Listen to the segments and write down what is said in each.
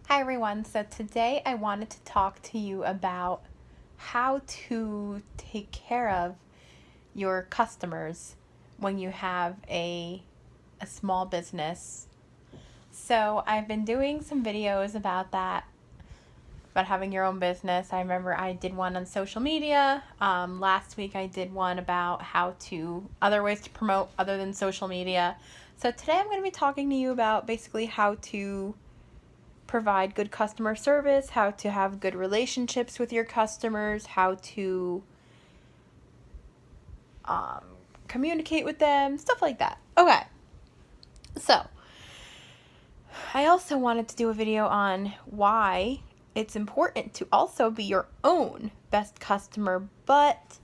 Hi everyone. So today I wanted to talk to you about how to take care of your customers when you have a small business. So I've been doing some videos about that, about having your own business. I remember I did one on social media. Last week I did one about other ways to promote other than social media. So today I'm going to be talking to you about basically how to provide good customer service, how to have good relationships with your customers, how to um, communicate with them, stuff like that. Okay, so I also wanted to do a video on why it's important to also be your own best customer, but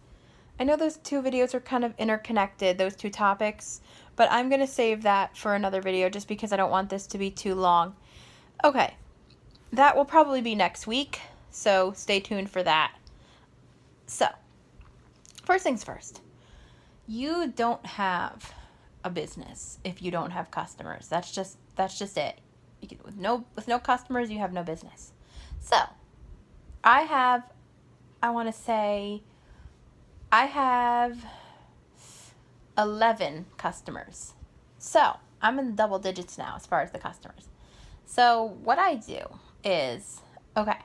I know those two videos are kind of interconnected, those two topics, but I'm going to save that for another video just because I don't want this to be too long. Okay, that will probably be next week, so stay tuned for that. So, first things first, you don't have a business if you don't have customers. That's just it. With no customers, you have no business. So, I want to say I have 11 customers. So, I'm in the double digits now as far as the customers. So, what I do is, okay.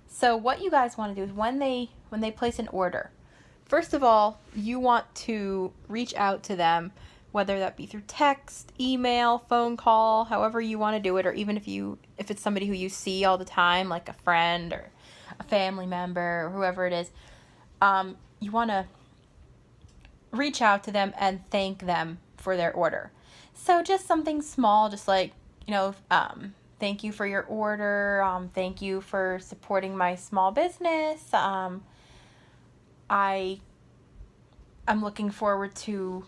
So, what you guys want to do is when they place an order, first of all, you want to reach out to them, whether that be through text, email, phone call, however you want to do it, or even if it's somebody who you see all the time, like a friend or a family member or whoever it is, you want to reach out to them and thank them for their order. So just something small, just like, thank you for your order. Thank you for supporting my small business. I'm looking forward to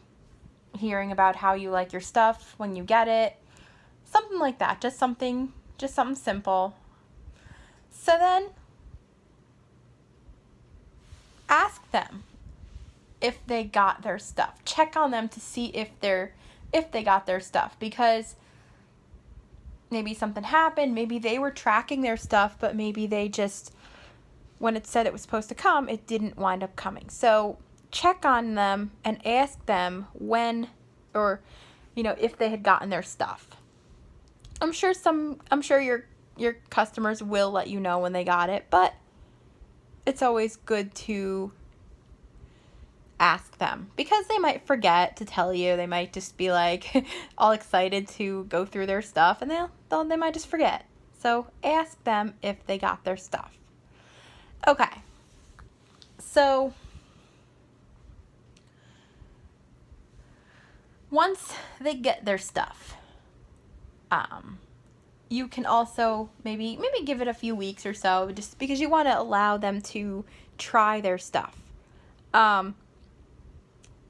hearing about how you like your stuff when you get it. Something like that. Just something simple. So then ask them if they got their stuff. Check on them to see if they got their stuff, because maybe something happened, maybe they were tracking their stuff, but maybe they just, when it said it was supposed to come, it didn't wind up coming. So check on them and ask them when, or if they had gotten their stuff. I'm sure your customers will let you know when they got it, but it's always good to ask them, because they might forget to tell you. They might just be like all excited to go through their stuff, and they might just forget. So ask them if they got their stuff. Okay. So once they get their stuff, you can also maybe give it a few weeks or so, just because you want to allow them to try their stuff.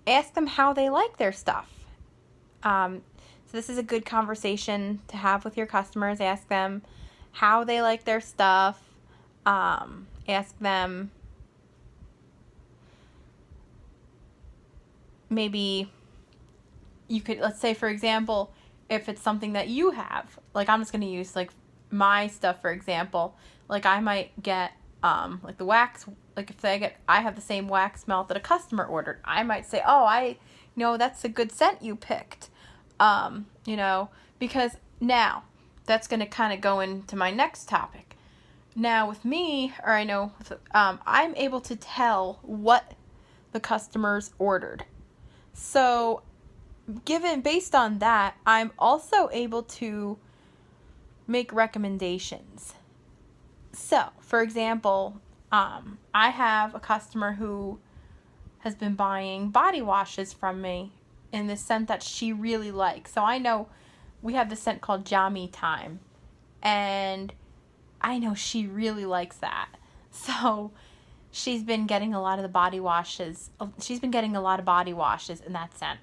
Ask them how they like their stuff. So this is a good conversation to have with your customers. Ask them how they like their stuff. Ask them maybe you could, let's say for example, if it's something that you have, like I'm just going to use like my stuff for example, like I might get like the wax, like if I have the same wax melt that a customer ordered, I might say, oh, that's a good scent you picked, because now that's going to kind of go into my next topic. Now with me, or I know, I'm able to tell what the customers ordered. So based on that, I'm also able to make recommendations. So, for example, I have a customer who has been buying body washes from me in the scent that she really likes. So I know we have the scent called Jammy Time, and I know she really likes that. So she's been getting a lot of body washes in that scent.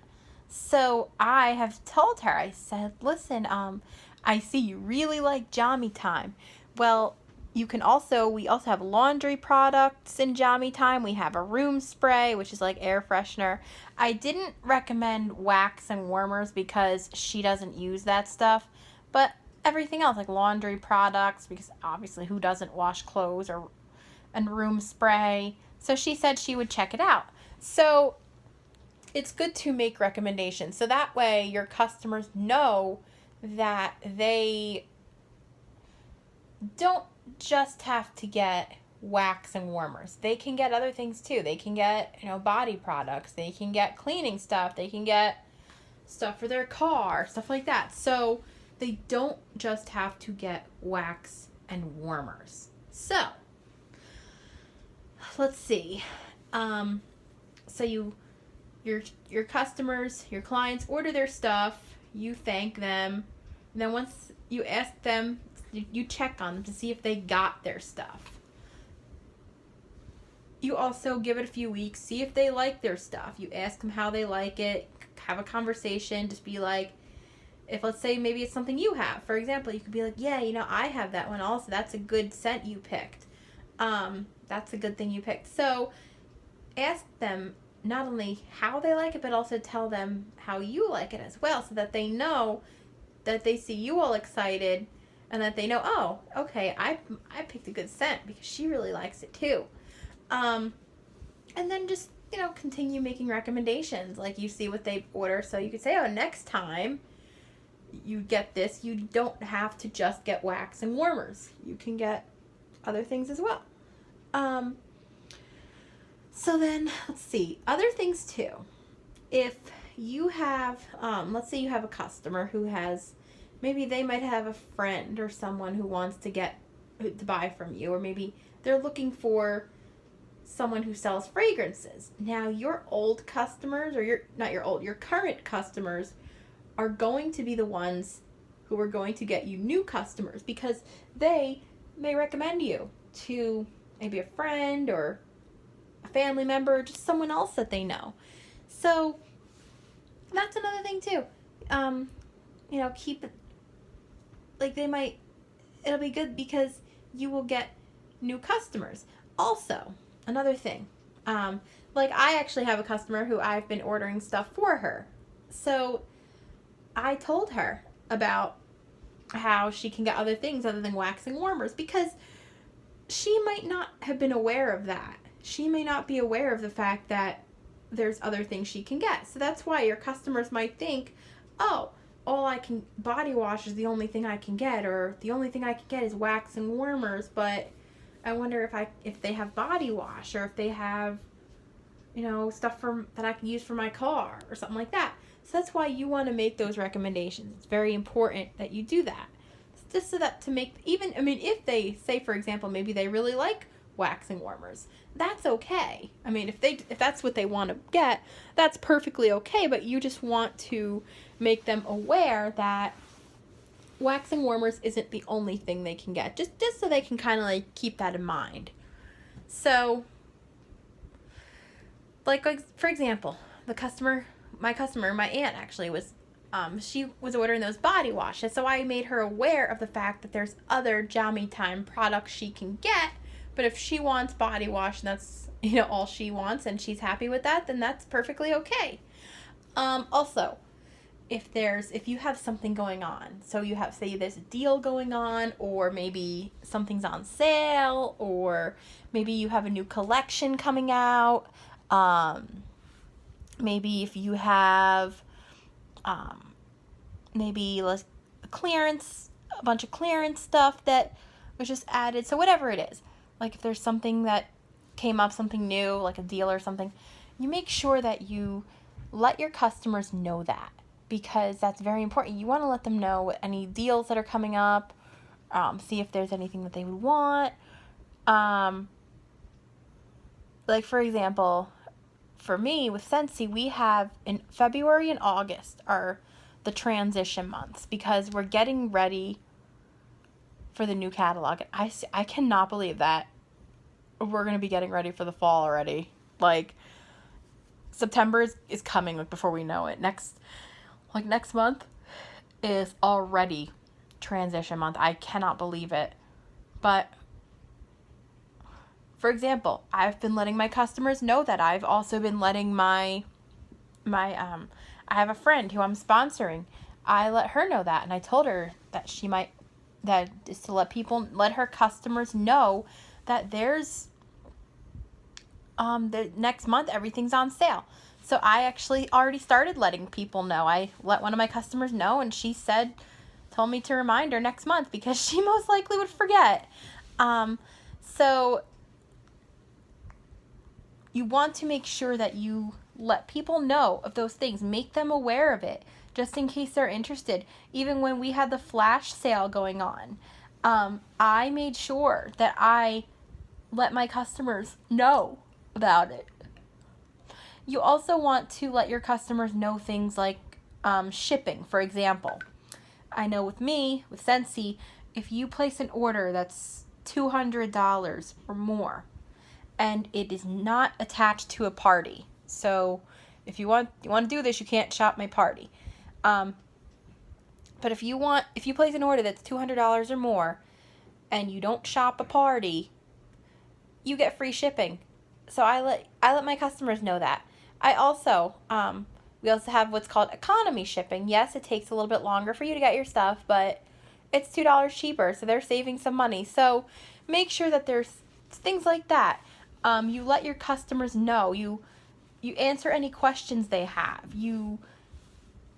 So I have told her, I said, listen, I see you really like Jammy Time. Well, we also have laundry products in Jammy Time. We have a room spray, which is like air freshener. I didn't recommend wax and warmers because she doesn't use that stuff. But everything else, like laundry products, because obviously who doesn't wash clothes, or and room spray. So she said she would check it out. So it's good to make recommendations. So that way your customers know that they don't just have to get wax and warmers. They can get other things too. They can get, body products. They can get cleaning stuff. They can get stuff for their car, stuff like that. So they don't just have to get wax and warmers. So let's see. So your customers, your clients order their stuff. You thank them. And then once you ask them, you check on them to see if they got their stuff. You also give it a few weeks, see if they like their stuff. You ask them how they like it, have a conversation, just be like, if let's say maybe it's something you have. For example, you could be like, yeah, I have that one also. That's a good scent you picked. That's a good thing you picked. So ask them not only how they like it, but also tell them how you like it as well, so that they know, that they see you all excited, and that they know, oh, okay, I picked a good scent because she really likes it too. And then just, continue making recommendations. Like, you see what they order, so you could say, oh, next time you get this, you don't have to just get wax and warmers. You can get other things as well. So then, let's see, other things too. If you have, let's say you have a customer who has, maybe they might have a friend or someone who wants to buy from you, or maybe they're looking for someone who sells fragrances. Now, your old customers, or your current customers are going to be the ones who are going to get you new customers, because they may recommend you to maybe a friend or a family member, or just someone else that they know. So that's another thing too. Keep it, like, it'll be good because you will get new customers. Also, another thing, like, I actually have a customer who I've been ordering stuff for her. So I told her about how she can get other things other than wax and warmers, because she might not have been aware of that. She may not be aware of the fact that there's other things she can get. So that's why your customers might think, oh, body wash is the only thing I can get, or the only thing I can get is wax and warmers, but I wonder if they have body wash, or if they have, stuff that I can use for my car, or something like that. So that's why you want to make those recommendations. It's very important that you do that. Just so that if they say, for example, maybe they really like wax and warmers, that's okay. If that's what they want to get, that's perfectly okay, but you just want to make them aware that wax and warmers isn't the only thing they can get, just so they can kind of like keep that in mind. So, like for example, my aunt actually was, she was ordering those body washes, so I made her aware of the fact that there's other Jami Time products she can get, but if she wants body wash and that's, all she wants, and she's happy with that, then that's perfectly okay. Also, if you have something going on, so you have, say there's a deal going on, or maybe something's on sale, or maybe you have a new collection coming out, maybe if you have, maybe a bunch of clearance stuff that was just added, so whatever it is, like if there's something that came up, something new, like a deal or something, you make sure that you let your customers know that, because that's very important. You want to let them know any deals that are coming up, see if there's anything that they would want. Like, for example, for me, with Scentsy, we have in February and August are the transition months, because we're getting ready for the new catalog. I cannot believe that we're going to be getting ready for the fall already. Like, September is coming, like, before we know it. Next month is already transition month. I cannot believe it. But, for example, I've been letting my customers know that. I've also been letting I have a friend who I'm sponsoring. I let her know that, and I told her that that is to let her customers know that there's the next month everything's on sale. So I actually already started letting people know. I let one of my customers know, and she told me to remind her next month because she most likely would forget. So you want to make sure that you let people know of those things, make them aware of it, just in case they're interested. Even when we had the flash sale going on, I made sure that I let my customers know about it. You also want to let your customers know things like shipping, for example. I know with me, with Scentsy, if you place an order that's $200 or more, and it is not attached to a party. So if you want to do this, you can't shop my party. But if you place an order that's $200 or more, and you don't shop a party, you get free shipping. So I let my customers know that. We also have what's called economy shipping. Yes, it takes a little bit longer for you to get your stuff, but it's $2 cheaper, so they're saving some money. So make sure that there's things like that. You let your customers know. You answer any questions they have.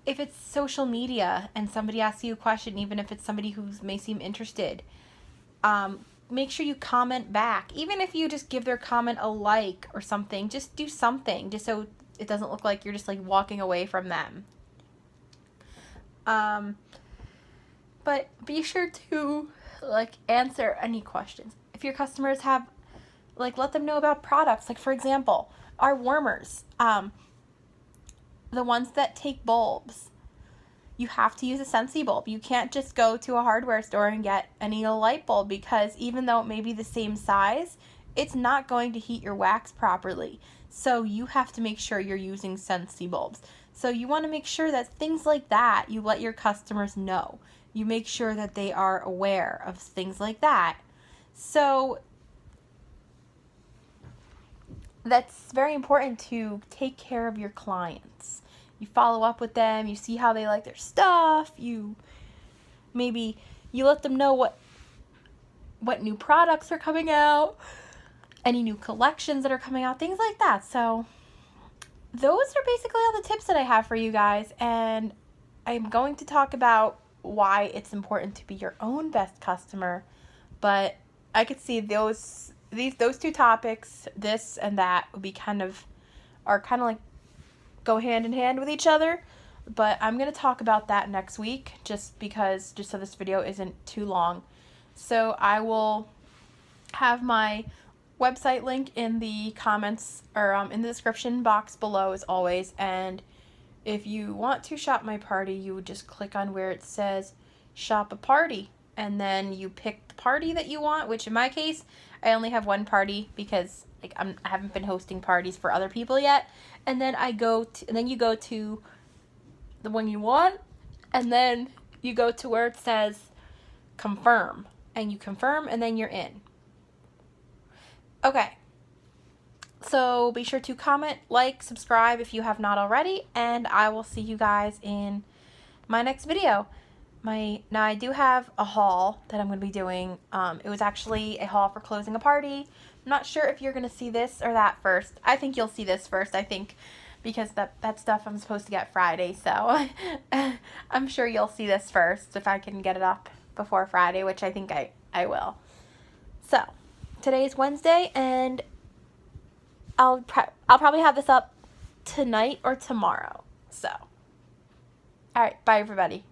If it's social media and somebody asks you a question, even if it's somebody who may seem interested, make sure you comment back. Even if you just give their comment a like or something, just do something, just so it doesn't look like you're just like walking away from them. But be sure to like answer any questions. If your customers have, like, let them know about products. Like, for example, our warmers, the ones that take bulbs, you have to use a Scentsy bulb. You can't just go to a hardware store and get any light bulb, because even though it may be the same size, it's not going to heat your wax properly. So you have to make sure you're using Scentsy bulbs. So you want to make sure that things like that, you let your customers know. You make sure that they are aware of things like that. So that's very important to take care of your clients. You follow up with them, you see how they like their stuff, you let them know what new products are coming out, any new collections that are coming out, things like that. So those are basically all the tips that I have for you guys, and I'm going to talk about why it's important to be your own best customer, but I could see those two topics, this and that, would be kind of like go hand in hand with each other. But I'm going to talk about that next week, just so this video isn't too long. So I will have my website link in the comments, or in the description box below, as always. And if you want to shop my party, you would just click on where it says shop a party, and then you pick the party that you want, which in my case, I only have one party because I haven't been hosting parties for other people yet. And then you go to the one you want, and then you go to where it says confirm, and you confirm, and then you're in. Okay. So be sure to comment, like, subscribe if you have not already, and I will see you guys in my next video. Now I do have a haul that I'm going to be doing. It was actually a haul for closing a party. I'm not sure if you're going to see this or that first. I think you'll see this first, because that stuff I'm supposed to get Friday, so I'm sure you'll see this first if I can get it up before Friday, which I think I will. So today's Wednesday, and I'll probably have this up tonight or tomorrow. So, all right, bye everybody.